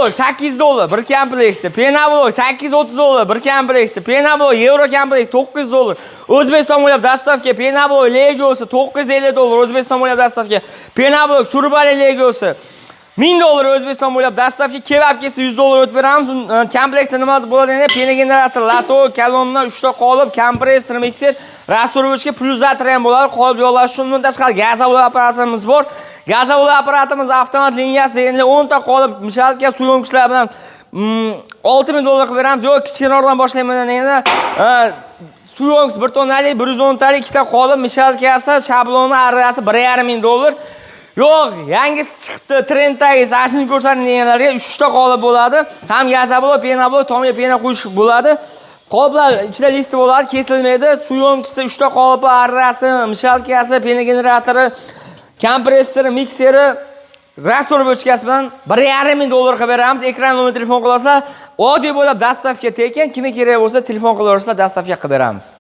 Penablok $8 bir komplektda. Penablok $830 bir komplektda. Penablok Euro komplekt $900. O'zbekiston bo'ylab dastavka. Penablok Legosi $950. O'zbekiston bo'ylab dastavka. Penablok turbali Legosi $1000 O'zbekiston bo'ylab dastavka. Kebab kelsa $100 o'tib beramiz. Komplektda nima bo'ladi? Pena generator, lato, kolonna, 3 ta qolip, kompressor, mikser, rastorovочка, plyuzator ham bo'ladi. Qolip yog'lash uchun bundan tashqari gazovli apparatimiz bor. Gazovli apparatimiz avtomat liniyasi deganda 10 ta qolip, mishalga suyunkichlar bilan $6000 qilib beramiz. Yo'q, kichikroqdan boshlayman deganda suyunkiz 1 tonnalik, 110 talik, 2 ta qolip, mishalkasi, shabloni, arrasi $1500. Yo'q, yangisi chiqibdi, trenddagi sashni ko'rsating deganlarga 3 ta qolip bo'ladi. Ham gazovli, penablok, tomga pena qo'yish bo'ladi. Qoliplar ichida listi bo'ladi, kesilmaydi. Suyunkisi 3 ta qolipi, arrasi, mishalkasi, pena generatori, kompressori, mikseri, rastorovочкasi bilan $1500 qilib beramiz. Ekran nomer telefon qilasizlar. Oddiy bo'lib dastavka tekin, kimga kerak bo'lsa telefon qilaverasizlar, dastavka qilib beramiz.